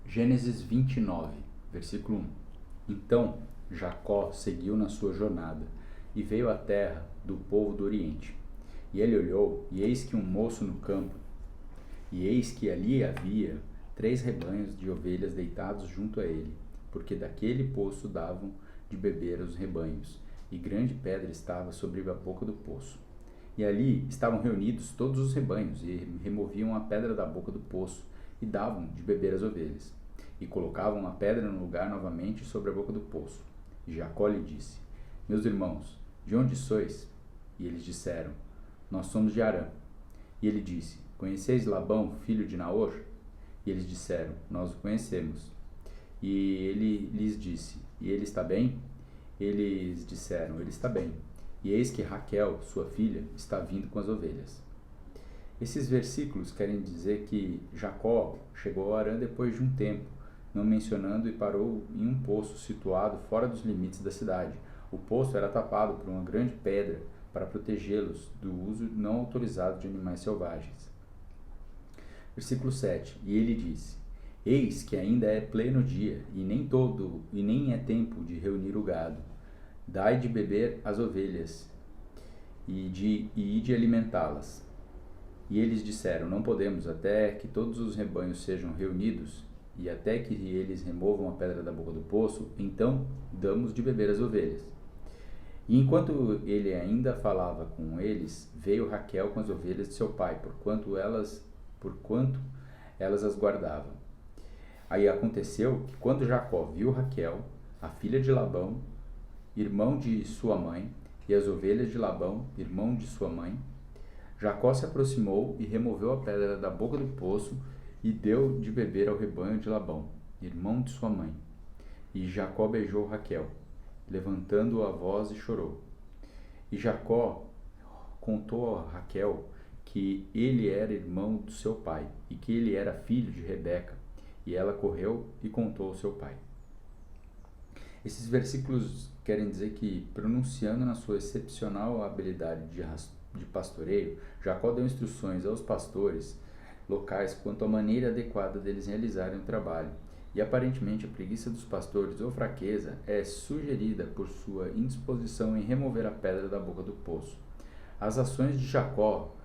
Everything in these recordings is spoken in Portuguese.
Gênesis 29, versículo 1. Então Jacó seguiu na sua jornada e veio à terra do povo do Oriente. E ele olhou, e eis que um moço no campo, e eis que ali havia 3 rebanhos de ovelhas deitados junto a ele, porque daquele poço davam de beber os rebanhos, e grande pedra estava sobre a boca do poço. E ali estavam reunidos todos os rebanhos, e removiam a pedra da boca do poço, e davam de beber às ovelhas. E colocavam a pedra no lugar novamente sobre a boca do poço. E Jacó lhe disse: Meus irmãos, de onde sois? E eles disseram: Nós somos de Harã. E ele disse: Conheceis Labão, filho de Naor? E eles disseram: Nós o conhecemos. E ele lhes disse: E ele está bem? Eles disseram: Ele está bem. E eis que Raquel, sua filha, está vindo com as ovelhas. Esses versículos querem dizer que Jacó chegou a Harã depois de um tempo, não mencionando, e parou em um poço situado fora dos limites da cidade. O poço era tapado por uma grande pedra para protegê-los do uso não autorizado de animais selvagens. Versículo 7. E ele disse: Eis que ainda é pleno dia, e nem é tempo de reunir o gado. Dai de beber às ovelhas, e de alimentá-las. E eles disseram: Não podemos, até que todos os rebanhos sejam reunidos, e até que eles removam a pedra da boca do poço, então damos de beber às ovelhas. E enquanto ele ainda falava com eles, veio Raquel com as ovelhas de seu pai, porquanto elas as guardavam. Aí aconteceu que quando Jacó viu Raquel, a filha de Labão, irmão de sua mãe, e as ovelhas de Labão, irmão de sua mãe, Jacó se aproximou e removeu a pedra da boca do poço e deu de beber ao rebanho de Labão, irmão de sua mãe. E Jacó beijou Raquel, levantando a voz, e chorou. E Jacó contou a Raquel que ele era irmão do seu pai e que ele era filho de Rebeca. E ela correu e contou ao seu pai. Esses versículos querem dizer que, pronunciando na sua excepcional habilidade de pastoreio, Jacó deu instruções aos pastores locais quanto à maneira adequada deles realizarem o trabalho. E aparentemente a preguiça dos pastores ou fraqueza é sugerida por sua indisposição em remover a pedra da boca do poço. As ações de Jacó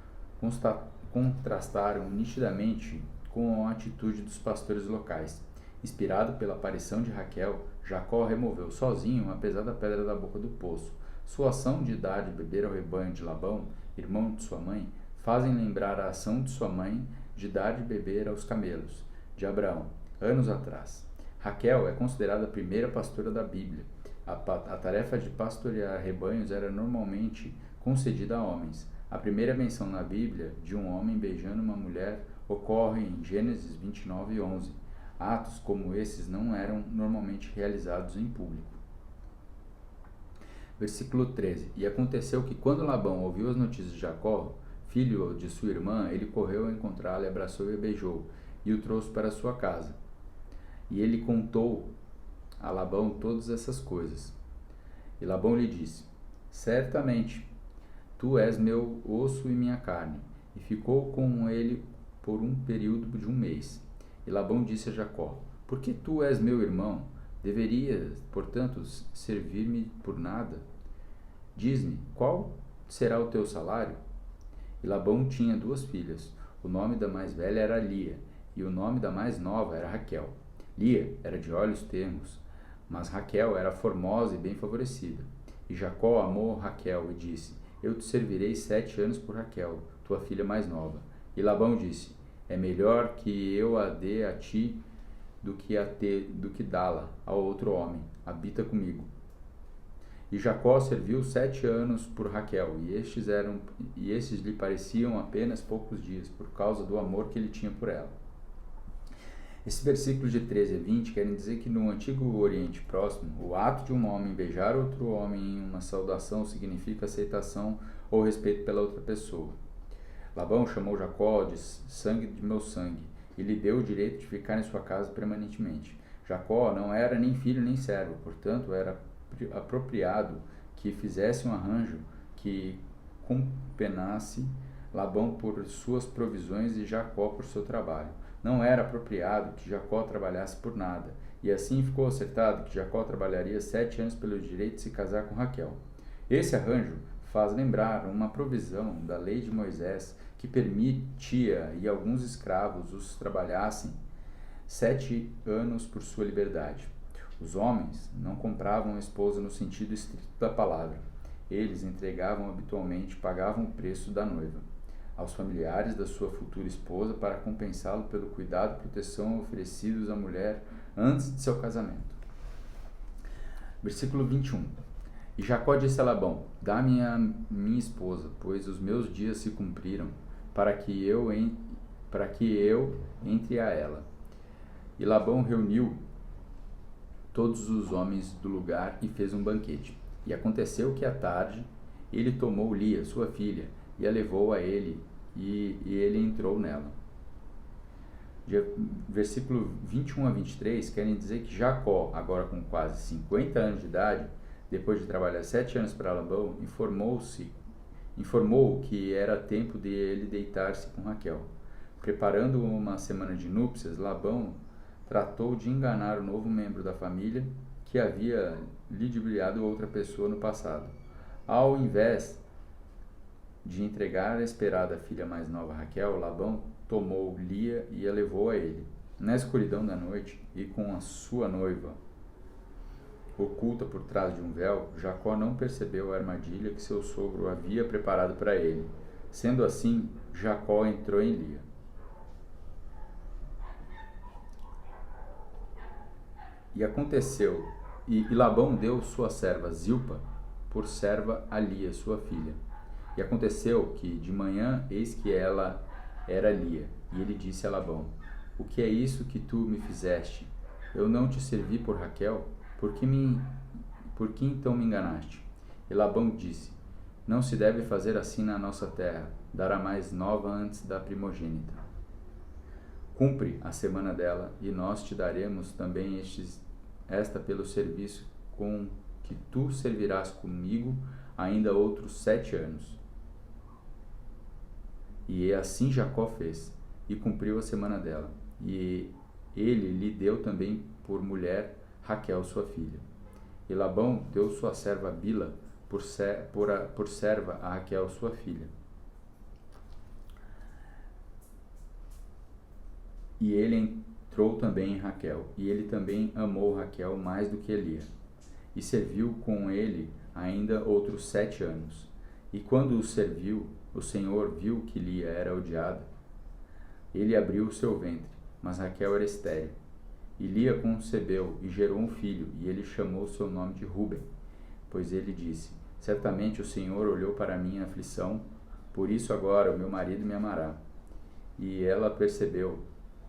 contrastaram nitidamente com a atitude dos pastores locais. Inspirado pela aparição de Raquel, Jacó removeu sozinho a pesada pedra da boca do poço. Sua ação de dar de beber ao rebanho de Labão, irmão de sua mãe, fazem lembrar a ação de sua mãe de dar de beber aos camelos de Abraão, anos atrás. Raquel é considerada a primeira pastora da Bíblia. A tarefa de pastorear rebanhos era normalmente concedida a homens. A primeira menção na Bíblia de um homem beijando uma mulher ocorre em Gênesis 29, 11. Atos como esses não eram normalmente realizados em público. Versículo 13. E aconteceu que quando Labão ouviu as notícias de Jacó, filho de sua irmã, ele correu a encontrá-lo, abraçou e beijou, e o trouxe para sua casa. E ele contou a Labão todas essas coisas. E Labão lhe disse: Certamente, tu és meu osso e minha carne. E ficou com ele por um período de 1 mês. E Labão disse a Jacó: Porque tu és meu irmão, deverias, portanto, servir-me por nada? Diz-me, qual será o teu salário? E Labão tinha 2 filhas. O nome da mais velha era Lia, e o nome da mais nova era Raquel. Lia era de olhos termos, mas Raquel era formosa e bem favorecida. E Jacó amou Raquel e disse: Eu te servirei 7 anos por Raquel, tua filha mais nova. E Labão disse: É melhor que eu a dê a ti do que dá-la ao outro homem. Habita comigo. E Jacó serviu 7 anos por Raquel, e estes lhe pareciam apenas poucos dias, por causa do amor que ele tinha por ela. Esses versículos de 13 a 20 querem dizer que no Antigo Oriente Próximo, o ato de um homem beijar outro homem em uma saudação significa aceitação ou respeito pela outra pessoa. Labão chamou Jacó de sangue de meu sangue, e lhe deu o direito de ficar em sua casa permanentemente. Jacó não era nem filho nem servo, portanto era apropriado que fizesse um arranjo que compenasse Labão por suas provisões e Jacó por seu trabalho. não era apropriado que Jacó trabalhasse por nada, e assim ficou acertado que Jacó trabalharia 7 anos pelo direito de se casar com Raquel. Esse arranjo faz lembrar uma provisão da lei de Moisés que permitia que alguns escravos os trabalhassem 7 anos por sua liberdade. Os homens não compravam a esposa no sentido estrito da palavra. Eles entregavam habitualmente, pagavam o preço da noiva aos familiares da sua futura esposa para compensá-lo pelo cuidado e proteção oferecidos à mulher antes de seu casamento. Versículo 21. E Jacó disse a Labão: dá-me a minha esposa, pois os meus dias se cumpriram, para que eu entre a ela. E Labão reuniu todos os homens do lugar e fez um banquete. E aconteceu que à tarde ele tomou Lia, sua filha, e a levou a ele, e ele entrou nela. Versículo 21 a 23 querem dizer que Jacó, agora com quase 50 anos de idade, depois de trabalhar 7 anos para Labão, informou que era tempo de ele deitar-se com Raquel. Preparando uma semana de núpcias, Labão tratou de enganar o novo membro da família que havia ludibriado outra pessoa no passado. Ao invés de entregar a esperada filha mais nova Raquel, Labão tomou Lia e a levou a ele. Na escuridão da noite e com a sua noiva oculta por trás de um véu, Jacó não percebeu a armadilha que seu sogro havia preparado para ele. Sendo assim, Jacó entrou em Lia. E aconteceu, e Labão deu sua serva Zilpa por serva a Lia, sua filha. E aconteceu que de manhã, eis que ela era Lia, e ele disse a Labão: o que é isso que tu me fizeste? Eu não te servi por Raquel? Por que então me enganaste? E Labão disse: não se deve fazer assim na nossa terra, dar a mais nova antes da primogênita. Cumpre a semana dela, e nós te daremos também esta pelo serviço com que tu servirás comigo ainda outros 7 anos. E assim Jacó fez, e cumpriu a semana dela. E ele lhe deu também por mulher Raquel, sua filha. E Labão deu sua serva Bila por serva a Raquel, sua filha. E ele entrou também em Raquel, e ele também amou Raquel mais do que Lia, e serviu com ele ainda outros 7 anos. E quando o serviu, o Senhor viu que Lia era odiada. Ele abriu o seu ventre, mas Raquel era estéril. E Lia concebeu e gerou um filho, e ele chamou seu nome de Ruben, pois ele disse: certamente o Senhor olhou para a minha aflição, por isso agora o meu marido me amará. E ela percebeu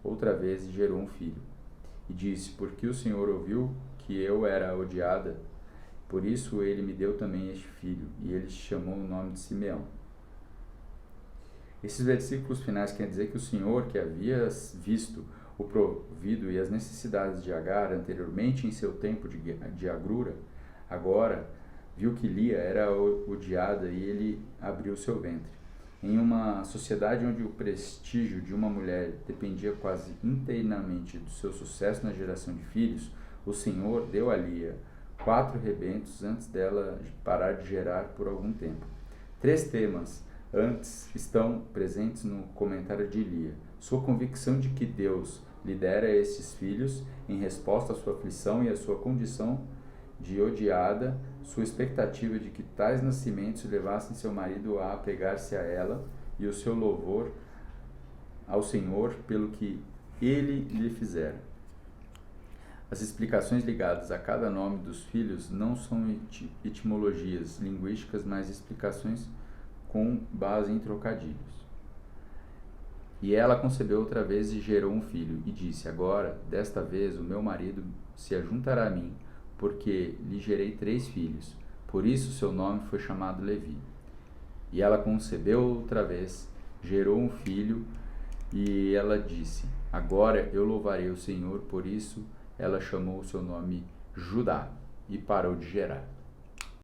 outra vez e gerou um filho. E disse: porque o Senhor ouviu que eu era odiada, por isso ele me deu também este filho, e ele chamou o nome de Simeão. Esses versículos finais querem dizer que o Senhor, que havia visto o provido e as necessidades de Agar anteriormente em seu tempo de agrura, agora viu que Lia era odiada e ele abriu seu ventre. Em uma sociedade onde o prestígio de uma mulher dependia quase inteiramente do seu sucesso na geração de filhos, o Senhor deu a Lia 4 rebentos antes dela parar de gerar por algum tempo. 3 temas antes estão presentes no comentário de Lia: sua convicção de que Deus lhe dera estes filhos em resposta à sua aflição e à sua condição de odiada, sua expectativa de que tais nascimentos levassem seu marido a apegar-se a ela, e o seu louvor ao Senhor pelo que ele lhe fizera. As explicações ligadas a cada nome dos filhos não são etimologias linguísticas, mas explicações com base em trocadilhos. E ela concebeu outra vez e gerou um filho, e disse: agora, desta vez, o meu marido se ajuntará a mim, porque lhe gerei 3 filhos. Por isso seu nome foi chamado Levi. E ela concebeu outra vez, gerou um filho, e ela disse: agora eu louvarei o Senhor. Por isso ela chamou o seu nome Judá, e parou de gerar.